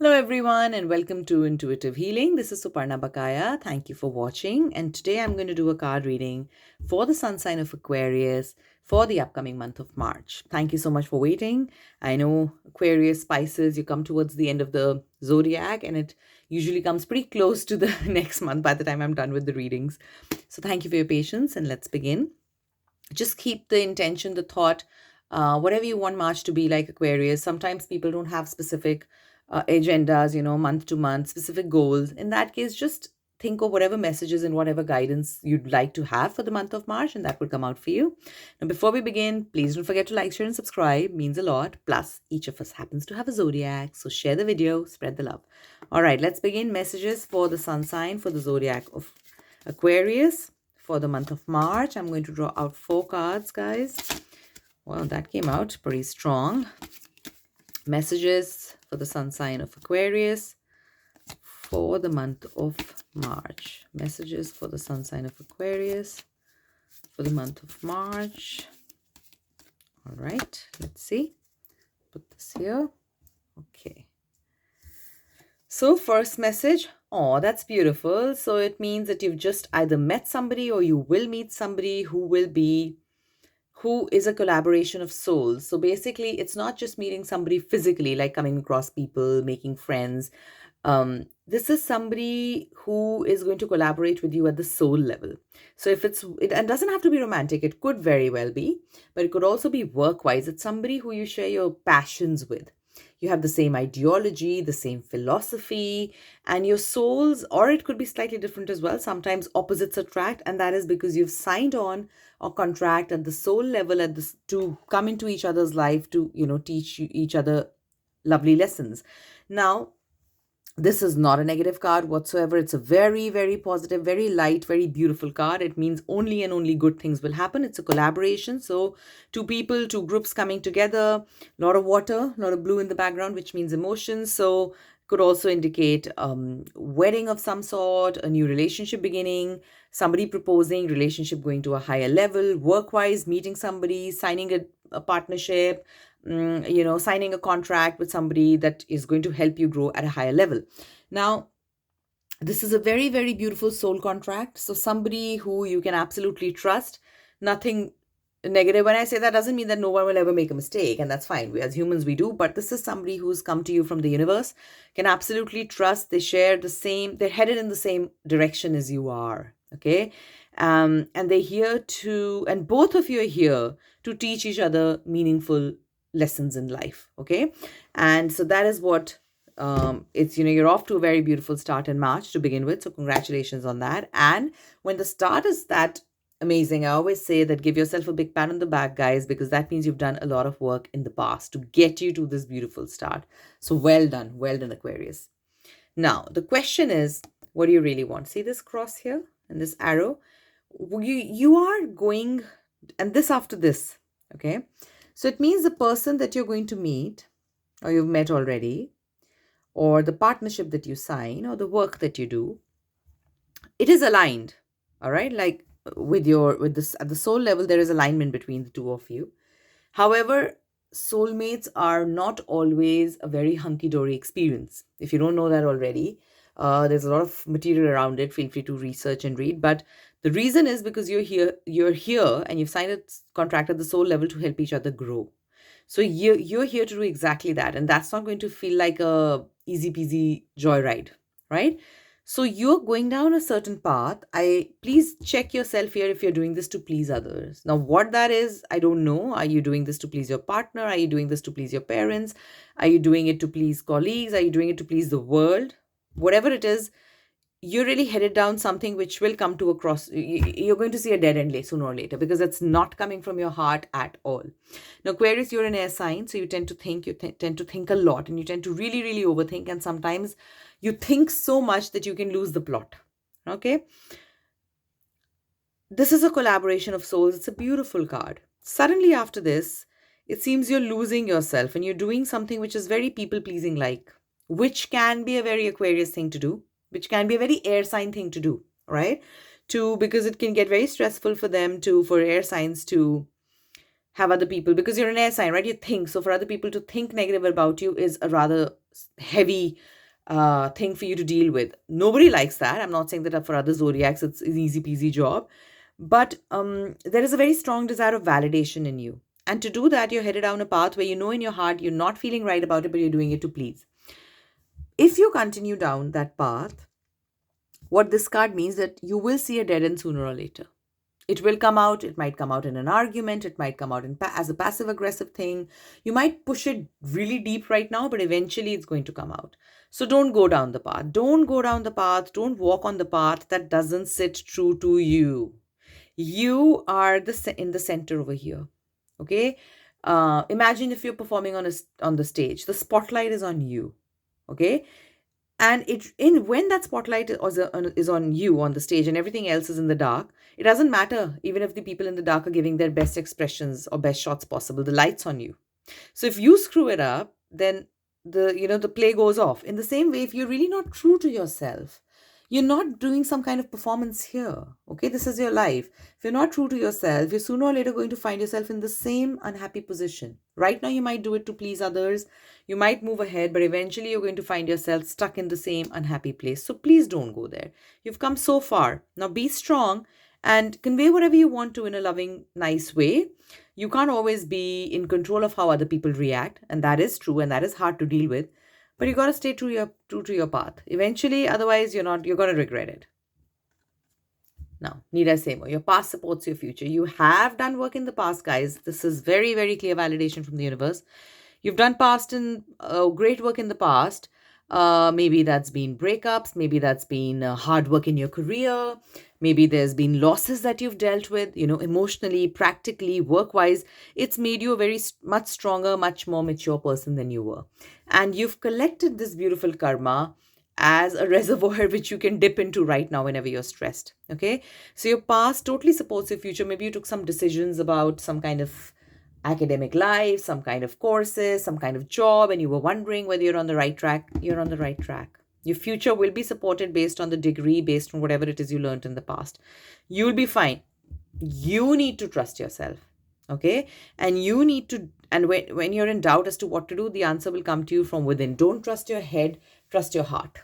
Hello, everyone, and welcome to Intuitive Healing. This is Suparna.bakaya. Thank you for watching. And today I'm going to do a card reading for the sun sign of Aquarius for the upcoming month of March. Thank you so much for waiting. I know Aquarius spices, you come towards the end of the zodiac, and it usually comes pretty close to the next month by the time I'm done with the readings. So thank you for your patience, and let's begin. Just keep the intention, the thought, whatever you want March to be like Aquarius. Sometimes people don't have specific agendas, month to month, specific goals. In that case, just think of whatever messages and whatever guidance you'd like to have for the month of March, and that would come out for you. Now, before we begin, please don't forget to like, share, and subscribe. It means a lot. Plus, each of us happens to have a zodiac, so share the video, spread the love. All right, let's begin. Messages for the sun sign for the zodiac of Aquarius for the month of March. I'm going to draw out 4 cards, guys. Well, that came out pretty strong. Messages for the sun sign of Aquarius for the month of March. Messages for the sun sign of Aquarius for the month of March. All right, let's see. Put this here. Okay. So first message, oh, that's beautiful. So it means that you've just either met somebody or you will meet somebody who is a collaboration of souls. So basically, it's not just meeting somebody physically, like coming across people, making friends. This is somebody who is going to collaborate with you at the soul level. So if it doesn't have to be romantic, it could very well be, but it could also be work-wise. It's somebody who you share your passions with. You have the same ideology, the same philosophy, and your souls, or it could be slightly different as well. Sometimes opposites attract, and that is because you've signed on or contract at the soul level to come into each other's life to, teach each other lovely lessons. Now, this is not a negative card whatsoever. It's a very, very positive, very light, very beautiful card. It means only and only good things will happen. It's a collaboration. So 2 people, 2 groups coming together, a lot of water, a lot of blue in the background, which means emotions. So could also indicate wedding of some sort, a new relationship beginning, somebody proposing, relationship going to a higher level, work-wise, meeting somebody, signing a partnership, signing a contract with somebody that is going to help you grow at a higher level. Now, this is a very, very beautiful soul contract. So somebody who you can absolutely trust, nothing negative. When I say that, doesn't mean that no one will ever make a mistake, and that's fine. We as humans, we do, but this is somebody who's come to you from the universe, can absolutely trust. They share the same, they're headed in the same direction as you are. Okay. And and both of you are here to teach each other meaningful lessons in life. Okay. And so that is what it's, you're off to a very beautiful start in March to begin with. So congratulations on that. And when the start is that amazing, I always say that give yourself a big pat on the back, guys, because that means you've done a lot of work in the past to get you to this beautiful start. So well done, Aquarius. Now, the question is, what do you really want? See this cross here and this arrow? You are going, and this after this, okay? So it means the person that you're going to meet, or you've met already, or the partnership that you sign, or the work that you do, it is aligned, all right? Like with this at the soul level, there is alignment between the two of you. However, soulmates are not always a very hunky-dory experience. If you don't know that already, there's a lot of material around it. Feel free to research and read. But the reason is because you're here and you've signed a contract at the soul level to help each other grow. So you're here to do exactly that. And that's not going to feel like a easy peasy joyride, right? So you're going down a certain path. Please check yourself here if you're doing this to please others. Now, what that is, I don't know. Are you doing this to please your partner? Are you doing this to please your parents? Are you doing it to please colleagues? Are you doing it to please the world? Whatever it is, you're really headed down something which will come to a cross. You're going to see a dead end sooner or later because it's not coming from your heart at all. Now, Aquarius, you're an air sign, so you tend to think, tend to think a lot, and you tend to really, really overthink. And sometimes you think so much that you can lose the plot. Okay. This is a collaboration of souls. It's a beautiful card. Suddenly after this, it seems you're losing yourself and you're doing something which is very people-pleasing like, which can be a very Aquarius thing to do, which can be a very air sign thing to do, right? Because it can get very stressful for air signs to have other people, because you're an air sign, right? You think. So for other people to think negative about you is a rather heavy thing for you to deal with. Nobody likes that. I'm not saying that for other zodiacs it's an easy peasy job, but there is a very strong desire of validation in you. And to do that, you're headed down a path where you know in your heart you're not feeling right about it, but you're doing it to please. If you continue down that path, what this card means that you will see a dead end sooner or later. It will come out. It might come out in an argument. It might come out as a passive aggressive thing. You might push it really deep right now, but eventually it's going to come out. So don't go down the path. Don't go down the path. Don't walk on the path that doesn't sit true to you. You are in the center over here. Okay. Imagine if you're performing on the stage. The spotlight is on you. Okay. And when that spotlight is on you on the stage and everything else is in the dark, it doesn't matter even if the people in the dark are giving their best expressions or best shots possible. The light's on you. So if you screw it up, then the play goes off. In the same way, if you're really not true to yourself, you're not doing some kind of performance here. Okay, this is your life. If you're not true to yourself, you're sooner or later going to find yourself in the same unhappy position. Right now, you might do it to please others. You might move ahead, but eventually you're going to find yourself stuck in the same unhappy place. So please don't go there. You've come so far. Now be strong and convey whatever you want to in a loving, nice way. You can't always be in control of how other people react, and that is true, and that is hard to deal with. But you got to stay true to your path. Eventually, otherwise you're going to regret it. Now, need I say more? Your past supports your future. You have done work in the past, guys. This is very, very clear validation from the universe. You've done great work in the past. Maybe that's been breakups. Maybe that's been hard work in your career. Maybe there's been losses that you've dealt with, emotionally, practically, work-wise. It's made you a very much stronger, much more mature person than you were. And you've collected this beautiful karma as a reservoir which you can dip into right now whenever you're stressed. Okay? So your past totally supports your future. Maybe you took some decisions about some kind of academic life, some kind of courses, some kind of job, and you were wondering whether you're on the right track. You're on the right track. Your future will be supported based on the degree, based on whatever it is you learned in the past. You'll be fine. You need to trust yourself. Okay? And you need to, and when you're in doubt as to what to do, the answer will come to you from within. Don't trust your head, trust your heart.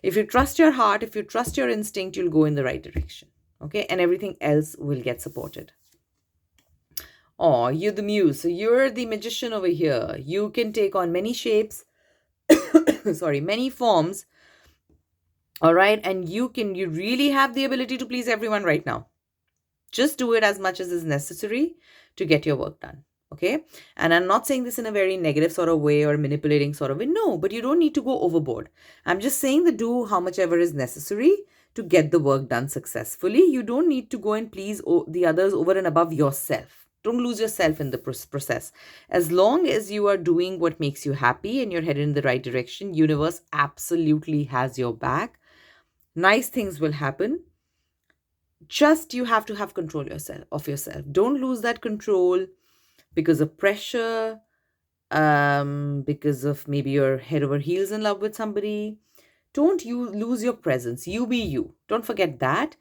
If you trust your heart, if you trust your instinct, you'll go in the right direction. Okay? And everything else will get supported. Oh, you're the muse. So you're the magician over here. You can take on many shapes, many forms. All right. And you really have the ability to please everyone right now. Just do it as much as is necessary to get your work done. Okay. And I'm not saying this in a very negative sort of way or manipulating sort of way. No, but you don't need to go overboard. I'm just saying that do how much ever is necessary to get the work done successfully. You don't need to go and please the others over and above yourself. Don't lose yourself in the process. As long as you are doing what makes you happy and you're headed in the right direction, universe absolutely has your back. Nice things will happen. Just you have to have control of yourself. Don't lose that control because of pressure, because of maybe you're head over heels in love with somebody. Don't you lose your presence. You be you. Don't forget that.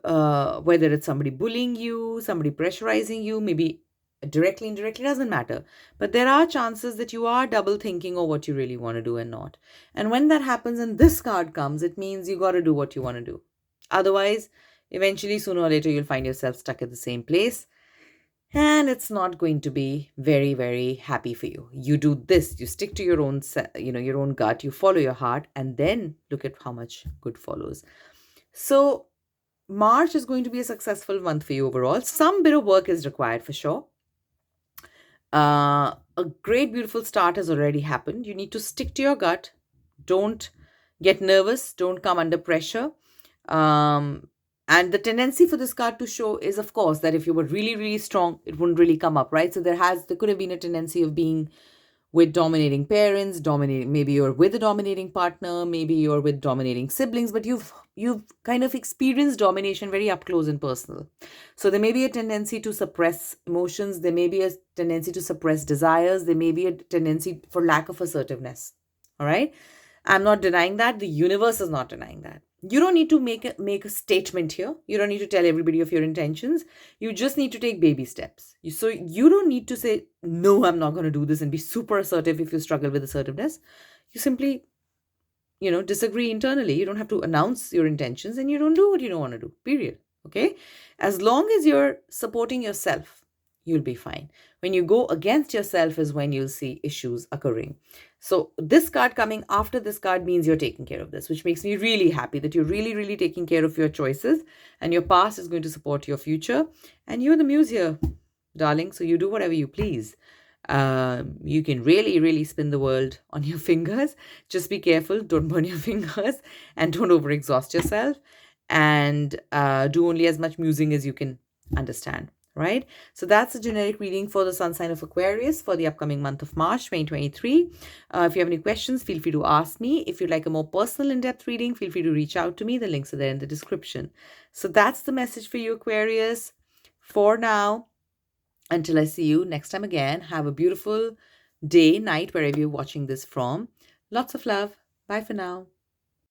Whether it's somebody bullying you, somebody pressurizing you, maybe directly, indirectly, doesn't matter. But there are chances that you are double thinking of what you really want to do and not. And when that happens and this card comes, it means you got to do what you want to do. Otherwise, eventually, sooner or later, you'll find yourself stuck at the same place. And it's not going to be very, very happy for you. You do this, you stick to your own, your own gut, you follow your heart, and then look at how much good follows. So March is going to be a successful month for you overall. Some bit of work is required for sure. A great, beautiful start has already happened. You need to stick to your gut. Don't get nervous. Don't come under pressure. And the tendency for this card to show is, of course, that if you were really, really strong, it wouldn't really come up, right? So there could have been a tendency of being with dominating parents, maybe you're with a dominating partner, maybe you're with dominating siblings, but you've kind of experienced domination very up close and personal. So there may be a tendency to suppress emotions. There may be a tendency to suppress desires. There may be a tendency for lack of assertiveness. All right. I'm not denying that. The universe is not denying that. You don't need to make a statement here. You don't need to tell everybody of your intentions. You just need to take baby steps. So you don't need to say, no, I'm not going to do this, and be super assertive if you struggle with assertiveness. You simply, disagree internally. You don't have to announce your intentions, and you don't do what you don't want to do, period. Okay? As long as you're supporting yourself, you'll be fine. When you go against yourself is when you'll see issues occurring. So this card coming after this card means you're taking care of this, which makes me really happy that you're really, really taking care of your choices, and your past is going to support your future. And you're the muse here, darling. So you do whatever you please. You can really, really spin the world on your fingers. Just be careful. Don't burn your fingers, and don't overexhaust yourself. And do only as much musing as you can understand. Right? So that's a generic reading for the sun sign of Aquarius for the upcoming month of March 2023. If you have any questions, feel free to ask me. If you'd like a more personal in-depth reading, feel free to reach out to me. The links are there in the description. So that's the message for you, Aquarius. For now, until I see you next time again, have a beautiful day, night, wherever you're watching this from. Lots of love. Bye for now.